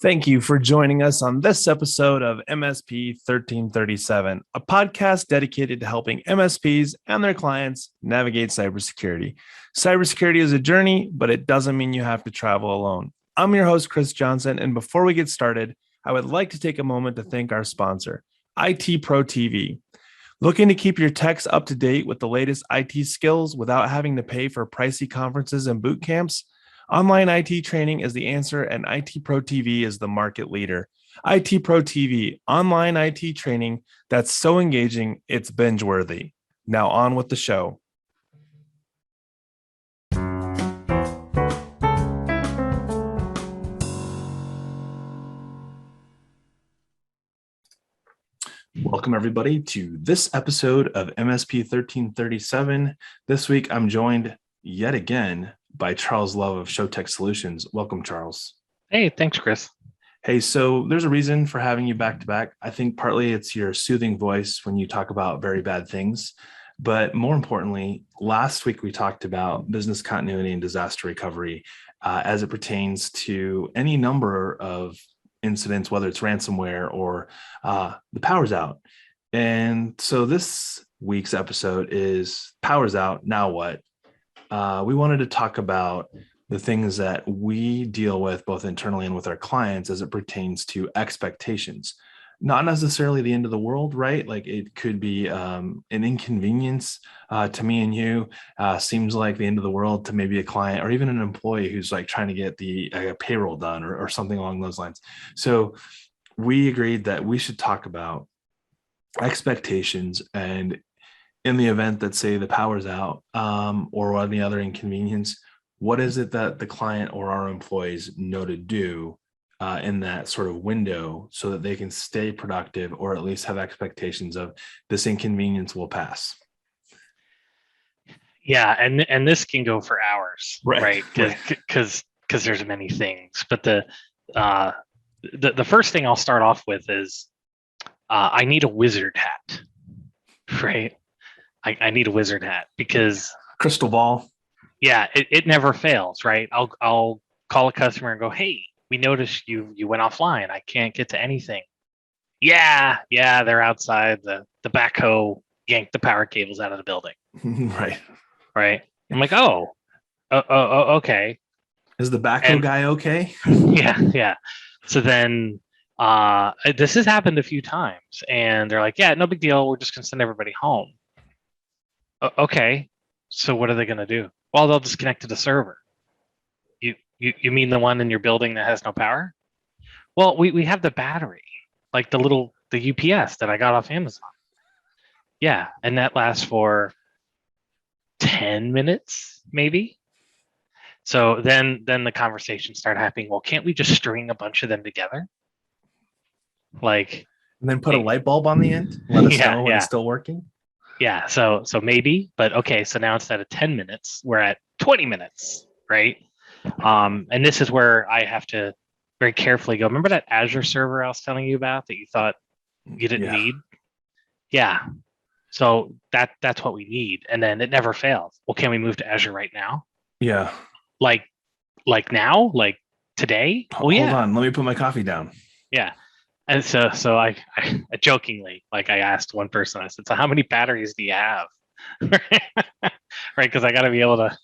Thank you for joining us on this episode of MSP 1337, a podcast dedicated to helping MSPs and their clients navigate cybersecurity. Cybersecurity is a journey, but it doesn't mean you have to travel alone. I'm your host, Chris Johnson, and before we get started, I would like to take a moment to thank our sponsor, IT Pro TV. Looking to keep your techs up to date with the latest IT skills without having to pay for pricey conferences and boot camps? Online IT training is the answer, and IT Pro TV is the market leader. IT Pro TV, online IT training that's so engaging, it's binge-worthy. Now on with the show. Welcome, everybody, to this episode of MSP 1337. This week, I'm joined yet again by Charles Love of ShowTech Solutions. Welcome, Charles. Hey, thanks, Chris. Hey, so there's a reason for having you back to back. I think partly it's your soothing voice when you talk about very bad things. But more importantly, last week we talked about business continuity and disaster recovery as it pertains to any number of incidents, whether it's ransomware or the power's out. And so this week's episode is power's out, now what? We wanted to talk about the things that we deal with both internally and with our clients as it pertains to expectations. Not necessarily the end of the world, right? Like it could be an inconvenience to me and you. Seems like the end of the world to maybe a client or even an employee who's like trying to get the payroll done or something along those lines. So we agreed that we should talk about expectations, and in the event that, say, the power's out or any other inconvenience, what is it that the client or our employees know to do in that sort of window so that they can stay productive or at least have expectations of this inconvenience will pass? Yeah, and this can go for hours, right? Right. Because there's many things. But the first thing I'll start off with is I need a wizard hat, right? I need a wizard hat because Crystal ball. Yeah, it never fails, right? I'll call a customer and go, hey, we noticed you went offline. I can't get to anything. Yeah, they're outside. The backhoe yanked the power cables out of the building. Right. I'm like, oh, okay. Is the backhoe guy okay? Yeah. So then this has happened a few times, and they're like, yeah, no big deal. We're just gonna send everybody home. Okay. So what are they gonna do? Well, they'll just connect to the server. You mean the one in your building that has no power? Well, we have the battery, like the UPS that I got off Amazon. Yeah, and that lasts for 10 minutes, maybe. So then the conversation started happening. Well, can't we just string a bunch of them together? Like, and then put a light bulb on the end, let us know when it's still working. Yeah, so maybe, but okay, so now instead of 10 minutes, we're at 20 minutes, right? And this is where I have to very carefully go, remember that Azure server I was telling you about that you thought you didn't need? Yeah. So that's what we need. And then it never fails. Well, can we move to Azure right now? Yeah. Like now? Like today? Hold on, let me put my coffee down. Yeah. And so I jokingly, like I asked one person, I said, so how many batteries do you have? Right. Because I got to be able to,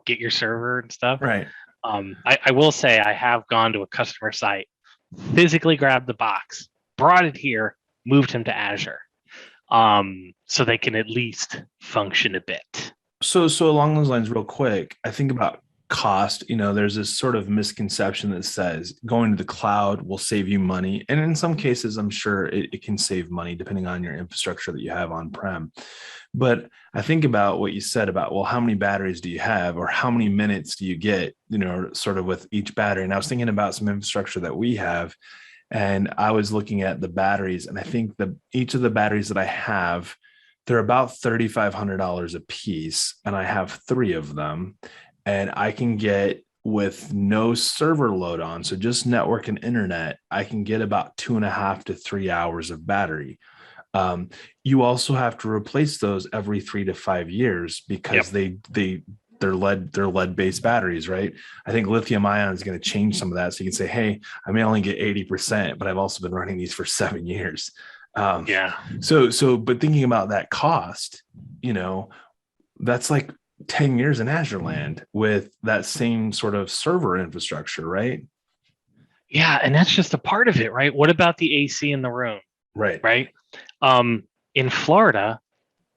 get your server and stuff. Right. I will say I have gone to a customer site, physically grabbed the box, brought it here, moved him to Azure, so they can at least function a bit. So along those lines, real quick, I think about cost. There's this sort of misconception that says going to the cloud will save you money. And in some cases, I'm sure it can save money depending on your infrastructure that you have on-prem. But I think about what you said about, well, how many batteries do you have or how many minutes do you get, sort of with each battery. And I was thinking about some infrastructure that we have, and I was looking at the batteries, and I think that each of the batteries that I have, they're about $3,500 a piece, and I have 3 of them. And I can get, with no server load on, so just network and internet, I can get about 2.5 to 3 hours of battery. You also have to replace those every 3 to 5 years because they they're lead-based batteries, right? I think lithium ion is going to change some of that. So you can say, hey, I may only get 80%, but I've also been running these for 7 years. Yeah. But thinking about that cost, that's like 10 years in Azure land with that same sort of server infrastructure, right? Yeah. And that's just a part of it, right? What about the AC in the room, Right. right? In Florida,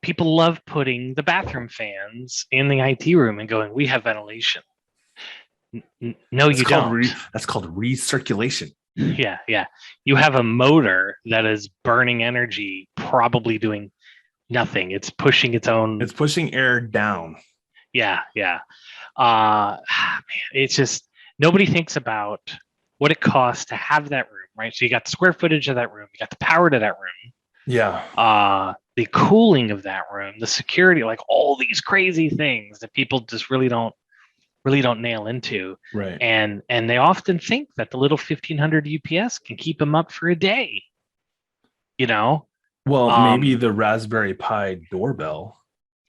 people love putting the bathroom fans in the IT room and going, we have ventilation. No, you don't. That's called recirculation. Yeah, yeah. You have a motor that is burning energy, probably doing nothing. It's pushing its own. It's pushing air down. Yeah, yeah. Man, it's just nobody thinks about what it costs to have that room, right? So you got the square footage of that room, you got the power to that room. Yeah. The cooling of that room, the security, like all these crazy things that people just really don't nail into. Right. And they often think that the little 1500 UPS can keep them up for a day. Well, maybe the Raspberry Pi doorbell.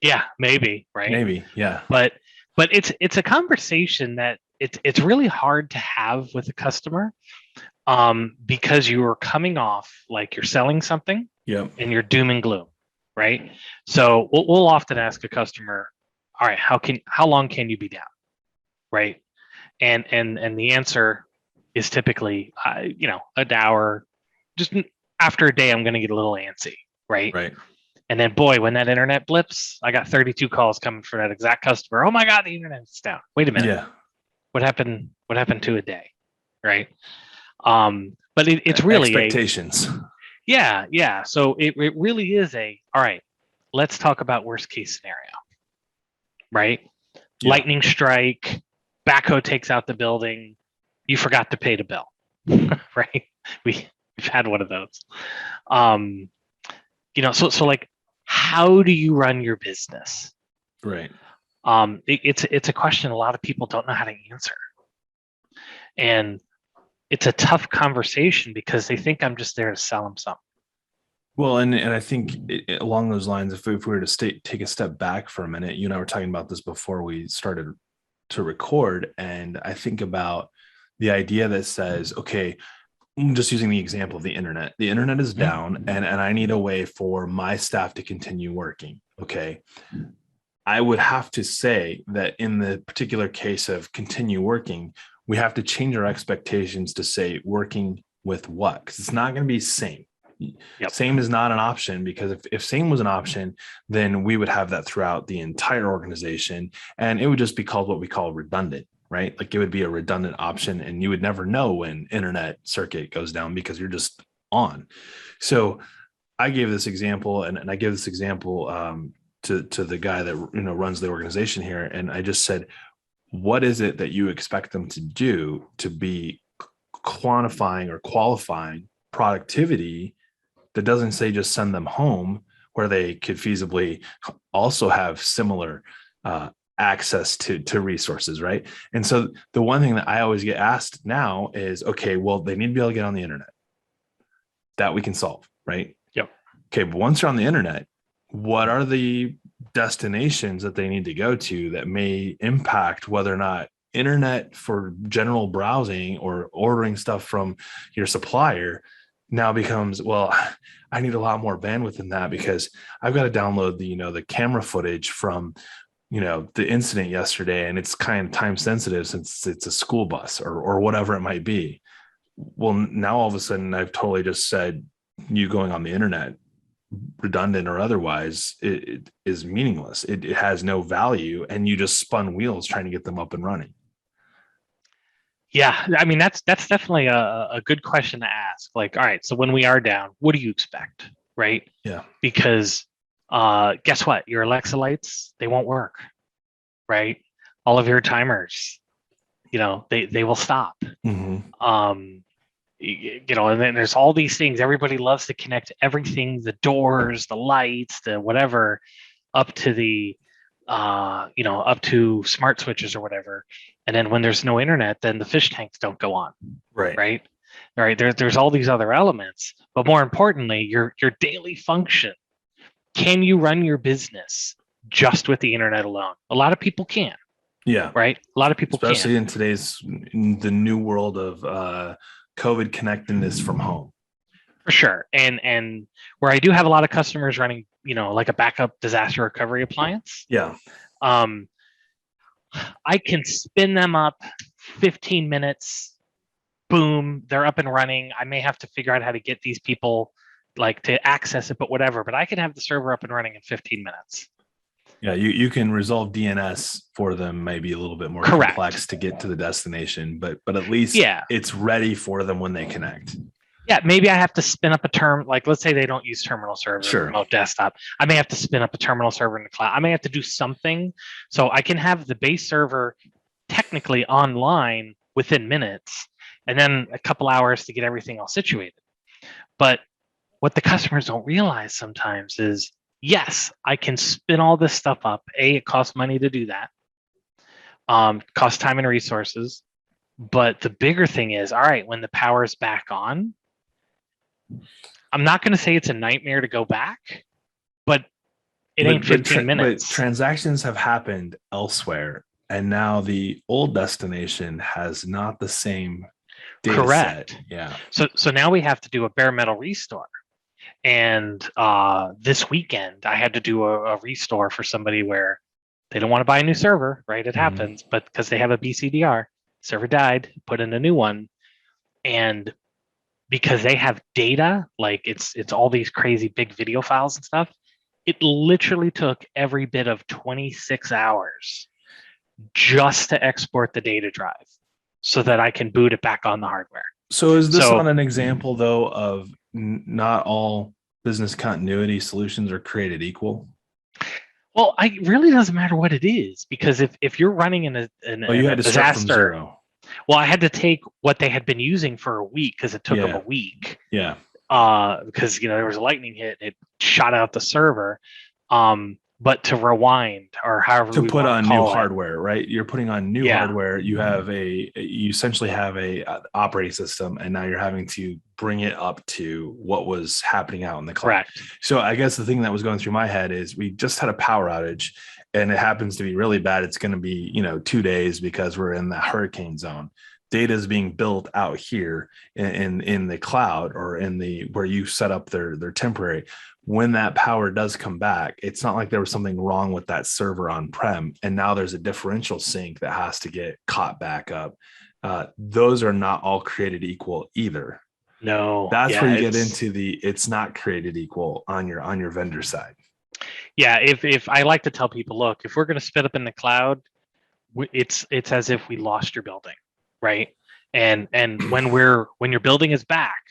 Yeah, maybe, right? Maybe, yeah. But it's a conversation that it's really hard to have with a customer, because you are coming off like you're selling something, yep, and you're doom and gloom, right? So we'll often ask a customer, all right, how long can you be down, right? And the answer is typically, an hour. Just after a day, I'm going to get a little antsy, right? Right. And then, boy, when that internet blips, I got 32 calls coming for that exact customer. Oh my God, the internet's down. Wait a minute. Yeah. What happened to a day, right? But it's really expectations. Yeah. So it really is all right, let's talk about worst case scenario, right? Yeah. Lightning strike, backhoe takes out the building, you forgot to pay the bill, right? We've had one of those. So like, how do you run your business? Right. It's a question a lot of people don't know how to answer. And it's a tough conversation because they think I'm just there to sell them something. Well, and I think along those lines, if we were to take a step back for a minute, you and I were talking about this before we started to record, and I think about the idea that says, okay, I'm just using the example of the internet. The internet is down, and I need a way for my staff to continue working. Okay. I would have to say that in the particular case of continue working, we have to change our expectations to say working with what? Because it's not going to be same. Yep. Same is not an option, because if same was an option, then we would have that throughout the entire organization, and it would just be called what we call redundant, right? Like it would be a redundant option, and you would never know when internet circuit goes down because you're just on. So I gave this example, and I give this example to the guy that runs the organization here, and I just said, what is it that you expect them to do to be quantifying or qualifying productivity that doesn't say just send them home, where they could feasibly also have similar access to resources, right? And so the one thing that I always get asked now is, okay, well, they need to be able to get on the internet. That we can solve, right? Yep. Okay, but once they're on the internet, what are the destinations that they need to go to that may impact whether or not internet for general browsing or ordering stuff from your supplier now becomes, well, I need a lot more bandwidth than that, because I've got to download the camera footage from the incident yesterday, and it's kind of time sensitive since it's a school bus or whatever it might be. Well, now all of a sudden I've totally just said you going on the internet, redundant or otherwise, it is meaningless. It has no value, and you just spun wheels trying to get them up and running. Yeah, I mean, that's definitely a good question to ask. Like, all right, so when we are down, what do you expect, right? Yeah. Because guess what? Your Alexa lights, they won't work, right? All of your timers, they will stop. Mm-hmm. And then there's all these things. Everybody loves to connect everything, the doors, the lights, the whatever, up to the up to smart switches or whatever. And then when there's no internet, then the fish tanks don't go on. Right. All right. There's all these other elements, but more importantly, your daily function. Can you run your business just with the internet alone? A lot of people can, Yeah. right? A lot of people Especially can't. in the new world of COVID connectedness from home. For sure. And where I do have a lot of customers running, like a backup disaster recovery appliance, Yeah. um, I can spin them up 15 minutes, boom, they're up and running. I may have to figure out how to get these people like to access it, but whatever. But I can have the server up and running in 15 minutes. Yeah, you can resolve DNS for them, maybe a little bit more Correct. complex to get to the destination, but at least Yeah. it's ready for them when they connect. Yeah, maybe I have to spin up a term. Like, let's say they don't use terminal server, Sure. remote desktop. I may have to spin up a terminal server in the cloud. I may have to do something so I can have the base server technically online within minutes, and then a couple hours to get everything all situated. But what the customers don't realize sometimes is, yes, I can spin all this stuff up. It costs money to do that. Costs time and resources. But the bigger thing is, all right, when the power's back on, I'm not going to say it's a nightmare to go back, but it ain't 15 minutes. But transactions have happened elsewhere, and now the old destination has not the same data Correct. set. Yeah. So now we have to do a bare metal restore. And this weekend, I had to do a restore for somebody where they don't want to buy a new server, right? It happens, but because they have a BCDR, server died, put in a new one. And because they have data, like it's all these crazy big video files and stuff, it literally took every bit of 26 hours just to export the data drive so that I can boot it back on the hardware. So is this on an example, though, of not all business continuity solutions are created equal? Well, it really doesn't matter what it is, because if you're running in a disaster, well, I had to take what they had been using for a week because it took them a week. Yeah. Because there was a lightning hit, it shot out the server. But to rewind, or however to put on new hardware, right? You're putting on new hardware. You essentially have a operating system, and now you're having to bring it up to what was happening out in the cloud. Correct. So I guess the thing that was going through my head is we just had a power outage, and it happens to be really bad. It's going to be 2 days because we're in the hurricane zone. Data is being built out here in the cloud, or in the where you set up their temporary. When that power does come back, it's not like there was something wrong with that server on-prem, and now there's a differential sync that has to get caught back up. Those are not all created equal either. No, that's where you get into it's not created equal on your vendor side. Yeah, if I like to tell people, look, if we're going to spit up in the cloud, it's as if we lost your building, right? And when your building is back,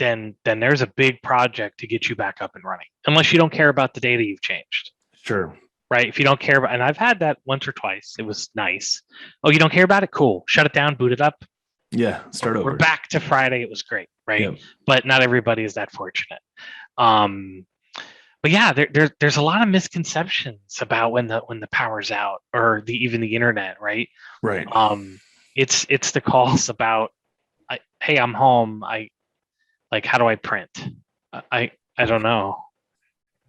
then there's a big project to get you back up and running, unless you don't care about the data you've changed. Sure. Right. If you don't care about, and I've had that once or twice, it was nice. Oh, you don't care about it? Cool. Shut it down, boot it up. Yeah. Start over. We're back to Friday. It was great. Right. Yep. But not everybody is that fortunate. But yeah, there's a lot of misconceptions about when the power's out, or even the internet. Right. Right. It's the calls about, hey, I'm home. How do I print? I don't know.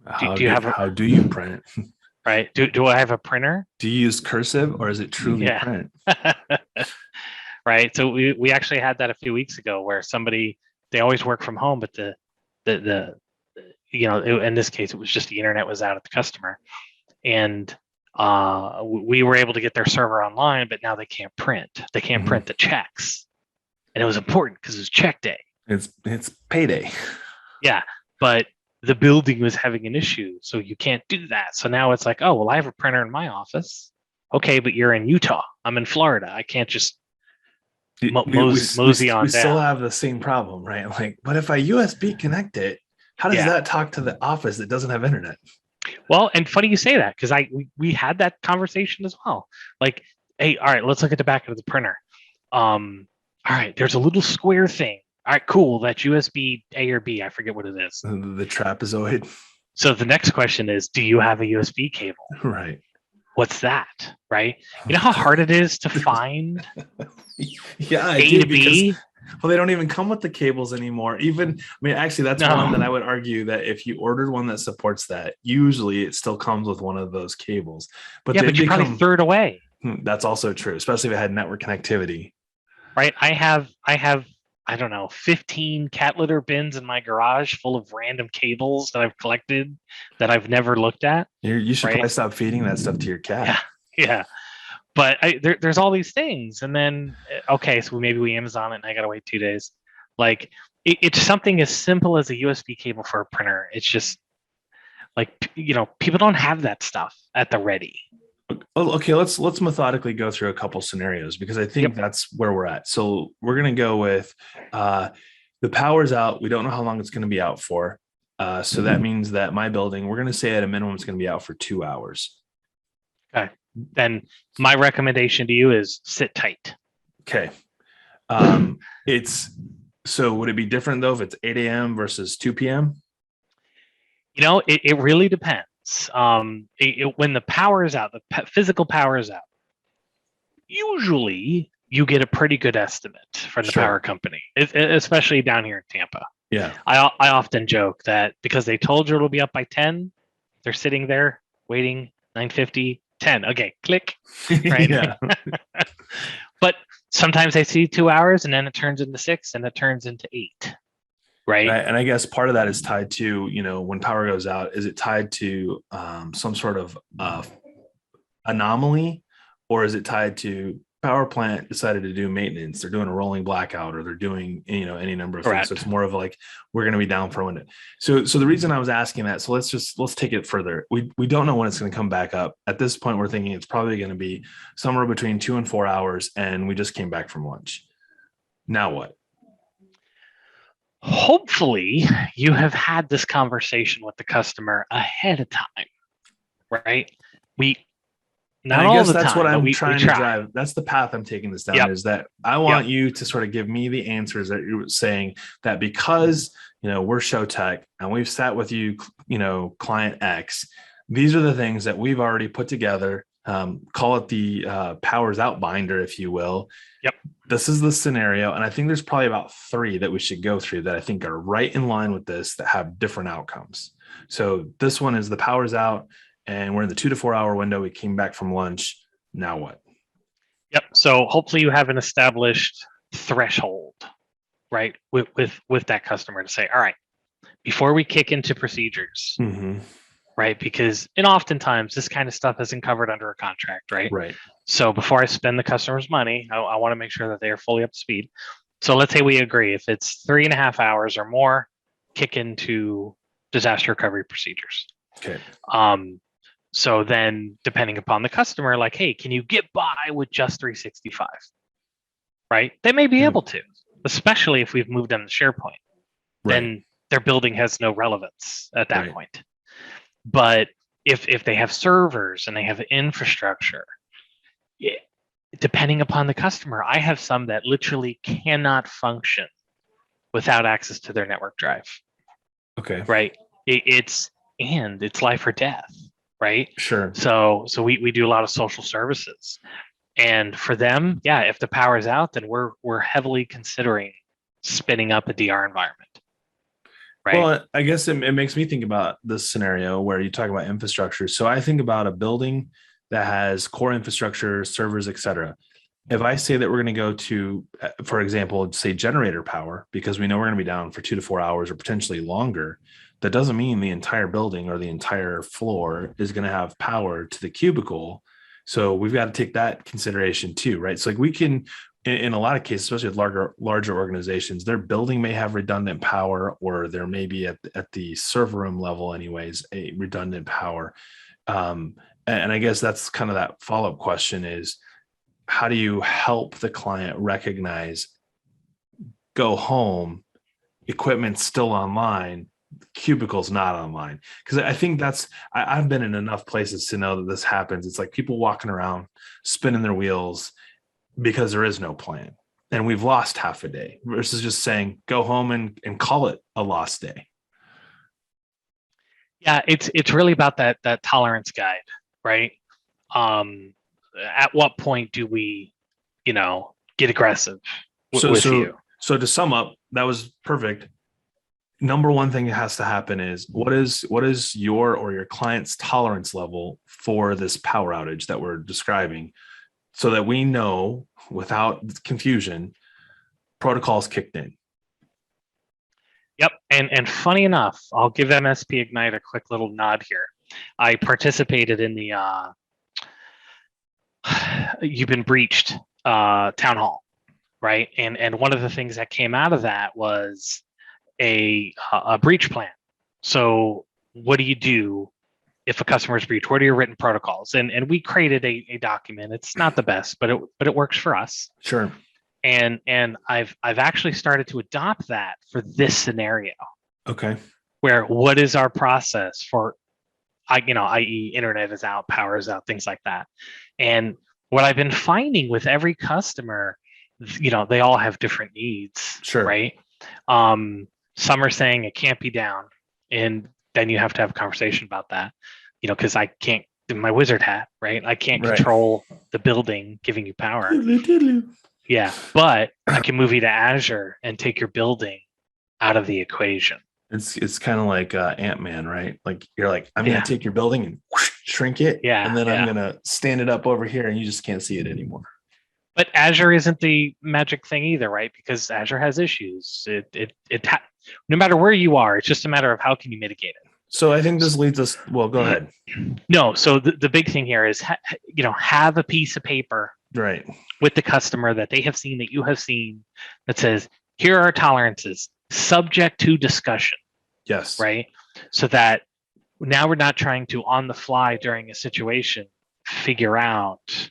How do you print? Right. Do I have a printer? Do you use cursive, or is it truly print? Right. So we actually had that a few weeks ago, where they always work from home, but the in this case, it was just the internet was out at the customer, and we were able to get their server online, but now they can't print. They can't print the checks, and it was important because it was check day. It's payday. Yeah, but the building was having an issue, so you can't do that. So now it's like, oh, well, I have a printer in my office. Okay, but you're in Utah. I'm in Florida. I can't just mosey on down. We still have the same problem, right? Like, but if I USB connect it, how does that talk to the office that doesn't have internet? Well, and funny you say that, because we had that conversation as well. Like, hey, all right, let's look at the back of the printer. All right, there's a little square thing. All right, cool. That's USB A or B. I forget what it is. The trapezoid. So the next question is, do you have a USB cable? Right. What's that? Right. You know how hard it is to find A to B? Well, they don't even come with the cables anymore. Even, I mean, actually, that's one that I would argue that if you ordered one that supports that, usually it still comes with one of those cables. But Yeah, they but you probably threw it away. That's also true, especially if it had network connectivity. Right. I have, I don't know, 15 cat litter bins in my garage full of random cables that I've collected that I've never looked at. You should probably stop feeding that stuff to your cat. Yeah. But there's all these things. And then, okay, so maybe we Amazon it and I got to wait 2 days. Like it's something as simple as a USB cable for a printer. It's just like, people don't have that stuff at the ready. Okay, let's methodically go through a couple scenarios because I think that's where we're at. So we're going to go with the power's out. We don't know how long it's going to be out for. So that means that my building, we're going to say at a minimum, it's going to be out for 2 hours. Okay. Then my recommendation to you is sit tight. Okay. So would it be different though if it's 8 a.m. versus 2 p.m.? It really depends. When the power is out, the physical power is out, usually you get a pretty good estimate from the power company, especially down here in Tampa. Yeah. I often joke that because they told you it'll be up by 10, they're sitting there waiting 9:50, 10. Okay, click. Right. Yeah. But sometimes I see 2 hours and then it turns into 6 and it turns into 8. Right. And I guess part of that is tied to, when power goes out, is it tied to some sort of anomaly, or is it tied to power plant decided to do maintenance? They're doing a rolling blackout, or they're doing, any number of things. So it's more of like, we're going to be down for a window. So the reason I was asking that, so let's take it further. We don't know when it's going to come back up. At this point, we're thinking it's probably going to be somewhere between 2 and 4 hours. And we just came back from lunch. Now what? Hopefully you have had this conversation with the customer ahead of time, right? I guess that's what I'm trying to drive. That's the path I'm taking this down, is that I want you to sort of give me the answers that you're saying, that because, we're ShowTech and we've sat with you, client X, these are the things that we've already put together. Call it the powers out binder, if you will. Yep. This is the scenario. And I think there's probably about 3 that we should go through that I think are right in line with this, that have different outcomes. So this one is the power's out and we're in the 2 to 4 hour window. We came back from lunch. Now what? Yep. So hopefully you have an established threshold, right? With that customer to say, all right, before we kick into procedures, right? Because oftentimes this kind of stuff isn't covered under a contract, right? Right. So before I spend the customer's money, I want to make sure that they are fully up to speed. So let's say we agree, if it's 3.5 hours or more, kick into disaster recovery procedures. Okay. So then depending upon the customer, like, hey, can you get by with just 365? Right? They may be able to, especially if we've moved them to SharePoint. Then their building has no relevance at that point. But if they have servers and they have infrastructure, depending upon the customer, I have some that literally cannot function without access to their network drive. Okay. Right. It's life or death. Right. Sure. So we do a lot of social services, and for them, if the power is out, then we're heavily considering spinning up a DR environment. Right. Well, I guess it makes me think about this scenario where you talk about infrastructure. So I think about a building that has core infrastructure, servers, et cetera. If I say that we're going to go to, for example, say generator power, because we know we're going to be down for 2 to 4 hours or potentially longer, that doesn't mean the entire building or the entire floor is going to have power to the cubicle. So we've got to take that consideration too, right? So like we can, in a lot of cases, especially with larger organizations, their building may have redundant power, or there may be at the server room level anyways, a redundant power. And I guess that's kind of that follow-up question is, how do you help the client recognize, go home, equipment's still online, cubicle's not online? Because I think I've been in enough places to know that this happens. It's like people walking around spinning their wheels because there is no plan, and we've lost half a day, versus just saying go home and call it a lost day. Yeah, it's really about that tolerance guide, right? At what point do we, get aggressive with you? So to sum up, that was perfect. Number one thing that has to happen is what is your or your client's tolerance level for this power outage that we're describing, so that we know without confusion protocols kicked in. Yep. And funny enough, I'll give MSP-Ignite a quick little nod here. I participated in the you've been breached town hall, right? And one of the things that came out of that was a breach plan. So what do you do if a customer is breached? What are your written protocols? And we created a document. It's not the best, but it works for us. Sure. And I've actually started to adopt that for this scenario. Okay. Where what is our process for, i.e., internet is out, power is out, things like that. And what I've been finding with every customer, they all have different needs, Sure. right? Some are saying it can't be down, and then you have to have a conversation about that, because I can't, my wizard hat, right? I can't control the building giving you power. Yeah, but I can move you to Azure and take your building out of the equation. It's kind of like Ant-Man, right? Like you're like, I'm going to take your building and whoosh, shrink it. Yeah. And then I'm going to stand it up over here and you just can't see it anymore. But Azure isn't the magic thing either, right? Because Azure has issues. No matter where you are, it's just a matter of how can you mitigate it. So I think this leads us, well, go ahead. No, so the big thing here is, have a piece of paper right with the customer that they have seen, that you have seen, that says, here are our tolerances, subject to discussion. Yes. Right. So that now we're not trying to, on the fly during a situation, figure out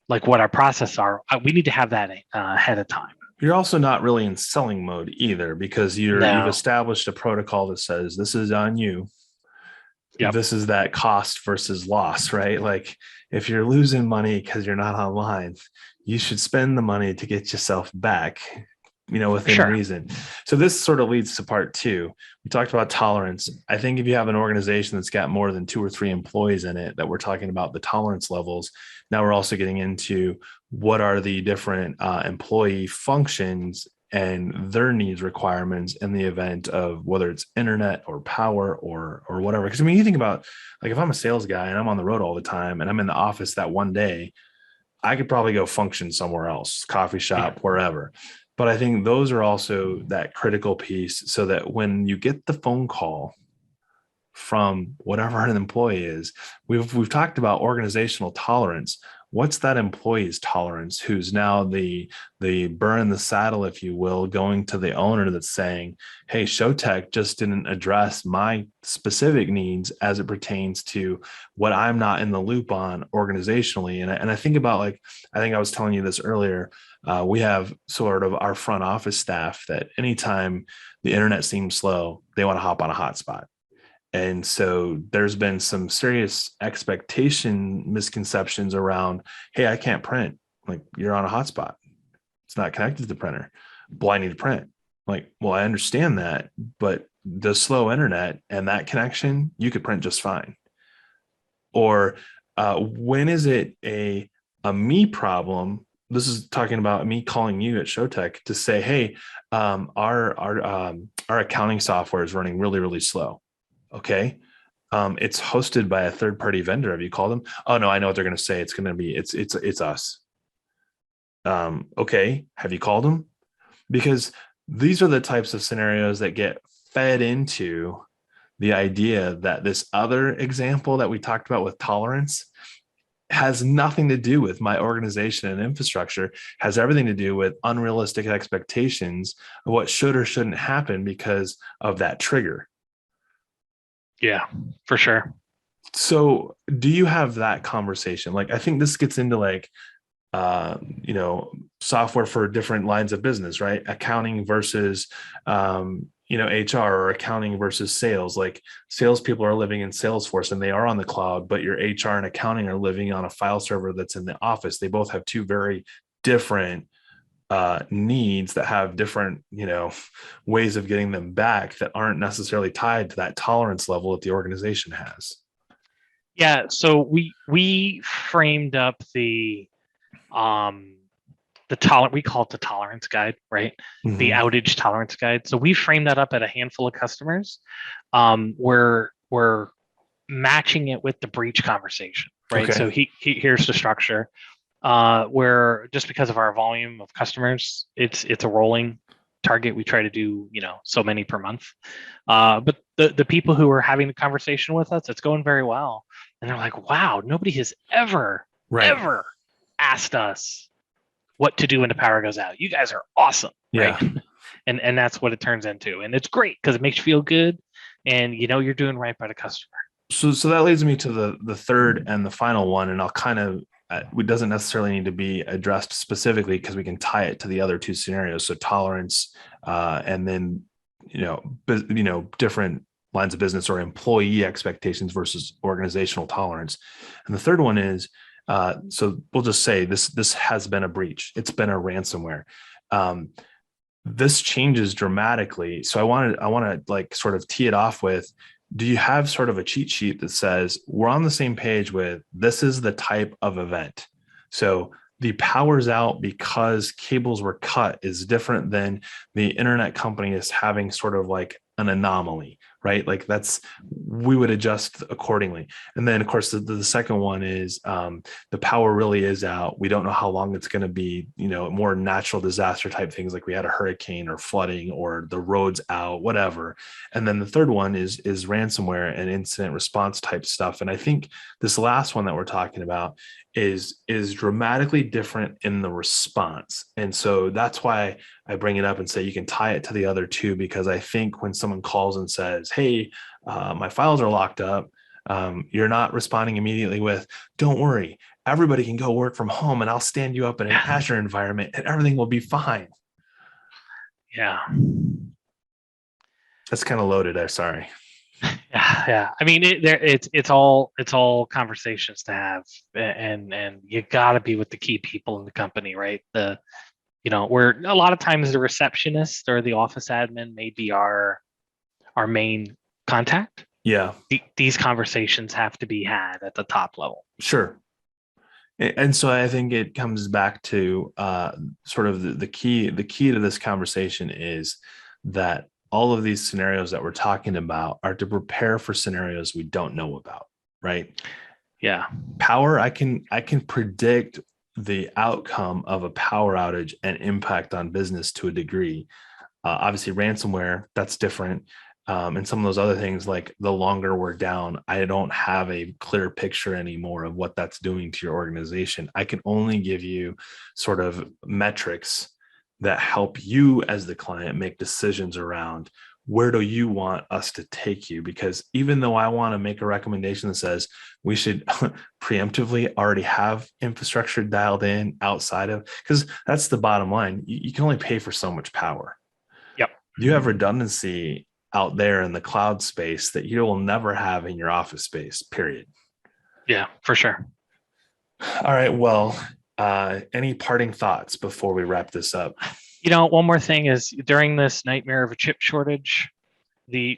like what our process are. We need to have that ahead of time. You're also not really in selling mode either, because you've established a protocol that says this is on you. Yep. This is that cost versus loss, right? Like if you're losing money because you're not online, you should spend the money to get yourself back, within reason. So this sort of leads to part two. We talked about tolerance. I think if you have an organization that's got more than 2 or 3 employees in it, that we're talking about the tolerance levels. Now we're also getting into what are the different employee functions and their needs requirements in the event of whether it's internet or power or whatever. Because you think about, like, if I'm a sales guy and I'm on the road all the time and I'm in the office that one day, I could probably go function somewhere else, coffee shop, wherever. But I think those are also that critical piece, so that when you get the phone call from whatever an employee is, we've talked about organizational tolerance. What's that employee's tolerance, who's now the burr in the saddle, if you will, going to the owner that's saying, hey, Showtech just didn't address my specific needs as it pertains to what I'm not in the loop on organizationally. And I think about, like, I think I was telling you this earlier, we have sort of our front office staff that anytime the internet seems slow, they want to hop on a hotspot. And so there's been some serious expectation misconceptions around, hey, I can't print. Like, you're on a hotspot. It's not connected to the printer. Well, I need to print. Like, well, I understand that, but the slow internet and that connection, you could print just fine. Or when is it a me problem? This is talking about me calling you at Showtech to say, hey, our accounting software is running really, really slow. Okay. It's hosted by a third-party vendor. Have you called them? Oh no, I know what they're going to say. It's going to be, it's us. Okay. Have you called them? Because these are the types of scenarios that get fed into the idea that this other example that we talked about with tolerance has nothing to do with my organization and infrastructure, has everything to do with unrealistic expectations of what should or shouldn't happen because of that trigger. Yeah, for sure. So do you have that conversation? Like, I think this gets into like, software for different lines of business, right? Accounting versus, HR, or accounting versus sales. Like, salespeople are living in Salesforce and they are on the cloud, but your HR and accounting are living on a file server that's in the office. They both have two very different needs that have different, ways of getting them back that aren't necessarily tied to that tolerance level that the organization has. Yeah. So we framed up the we call it the tolerance guide, right? The Mhm. outage tolerance guide. So we frame that up at a handful of customers. Where we're matching it with the breach conversation, right? Okay. So here's the structure. Where just because of our volume of customers, it's a rolling target. We try to do, so many per month. But the people who are having the conversation with us, it's going very well. And they're like, wow, nobody has Right. ever asked us what to do when the power goes out. You guys are awesome, right? Yeah. And that's what it turns into. And it's great because it makes you feel good and you're doing right by the customer. So that leads me to the third and the final one, and I'll kind of it doesn't necessarily need to be addressed specifically because we can tie it to the other two scenarios. So tolerance, and then different lines of business or employee expectations versus organizational tolerance. And the third one is so we'll just say this has been a breach. It's been a ransomware. This changes dramatically. So I want to like sort of tee it off with, do you have sort of a cheat sheet that says we're on the same page with this is the type of event? So the power's out because cables were cut is different than the internet company is having sort of like an anomaly, right? Like we would adjust accordingly. And then of course the second one is the power really is out. We don't know how long it's going to be, more natural disaster type things like we had a hurricane or flooding or the roads out, whatever. And then the third one is ransomware and incident response type stuff. And I think this last one that we're talking about is dramatically different in the response. And so that's why I bring it up and say you can tie it to the other two, because I think when someone calls and says, hey, my files are locked up, you're not responding immediately with, don't worry, everybody can go work from home and I'll stand you up in an Azure environment and everything will be fine. Yeah. That's kind of loaded there. Sorry. Yeah. I mean, it's all conversations to have, and you got to be with the key people in the company, right? Where a lot of times the receptionist or the office admin may be our main contact. Yeah. These conversations have to be had at the top level. Sure. And so I think it comes back to sort of the key to this conversation is that all of these scenarios that we're talking about are to prepare for scenarios we don't know about, right? Yeah. Power, I can predict the outcome of a power outage and impact on business to a degree. Obviously, ransomware, that's different. And some of those other things, like the longer we're down, I don't have a clear picture anymore of what that's doing to your organization. I can only give you sort of metrics that help you as the client make decisions around where do you want us to take you? Because even though I want to make a recommendation that says we should preemptively already have infrastructure dialed in outside of, because that's the bottom line. You can only pay for so much power. Yep. You have redundancy out there in the cloud space that you will never have in your office space, period. Yeah, for sure. All right. Well, any parting thoughts before we wrap this up? One more thing is during this nightmare of a chip shortage, the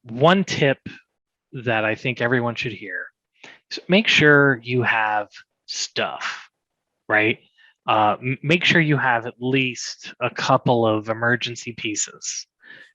one tip that I think everyone should hear is make sure you have stuff, right? Make sure you have at least a couple of emergency pieces,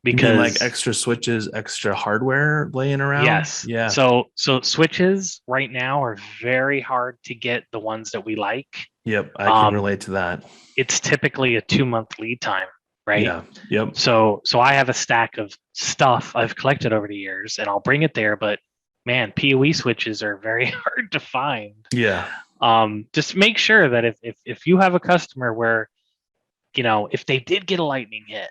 because you mean like extra switches, extra hardware laying around? Yes. Yeah. So switches right now are very hard to get, the ones that we like. Yep. I can relate to that. It's typically a 2-month lead time, right? Yeah. Yep. So I have a stack of stuff I've collected over the years and I'll bring it there, but man, PoE switches are very hard to find. Yeah. Just make sure that if you have a customer where, if they did get a lightning hit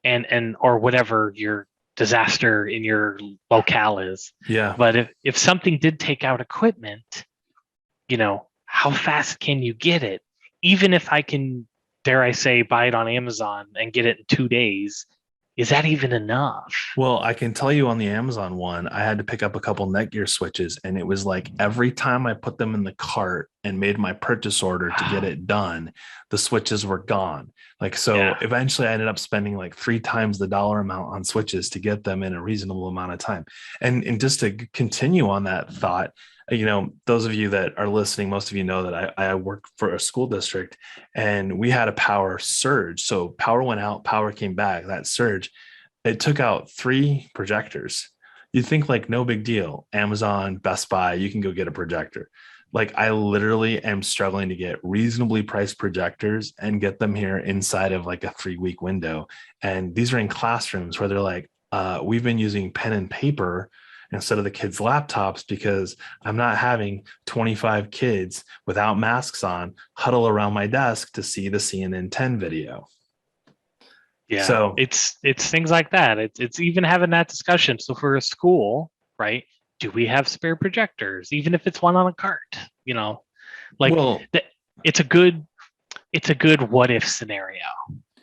and or whatever your disaster in your locale is. Yeah. But if something did take out equipment, how fast can you get it? Even if I can, dare I say, buy it on Amazon and get it in 2 days, is that even enough? Well, I can tell you on the Amazon one, I had to pick up a couple Netgear switches, and it was like every time I put them in the cart and made my purchase order to get it done, the switches were gone. Like, so Yeah. eventually I ended up spending like 3 times the dollar amount on switches to get them in a reasonable amount of time. And just to continue on that thought, those of you that are listening, most of you know that I work for a school district, and we had a power surge. So power went out, power came back. That surge, it took out 3 projectors. You think like no big deal. Amazon, Best Buy, you can go get a projector. Like, I literally am struggling to get reasonably priced projectors and get them here inside of like a 3-week window. And these are in classrooms where they're like, we've been using pen and paper instead of the kids' laptops because I'm not having 25 kids without masks on huddle around my desk to see the CNN 10 video. Yeah, So it's things like that. It's even having that discussion. So for a school, right? Do we have spare projectors, even if it's one on a cart? You know, like well, it's a good what if scenario,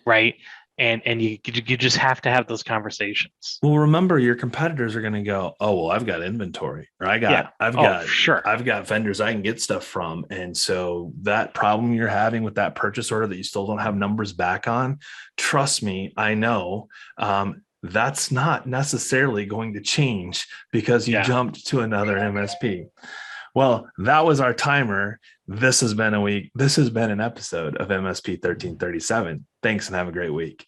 right? And you just have to have those conversations. Well, remember, your competitors are going to go, "Oh, well, I've got inventory, or Yeah. I've Oh, got, sure. I've got vendors I can get stuff from." And so that problem you're having with that purchase order that you still don't have numbers back on, trust me, I know, that's not necessarily going to change because you Yeah. jumped to another MSP. Well, that was our timer. This has been a week. This has been an episode of MSP 1337. Thanks and have a great week.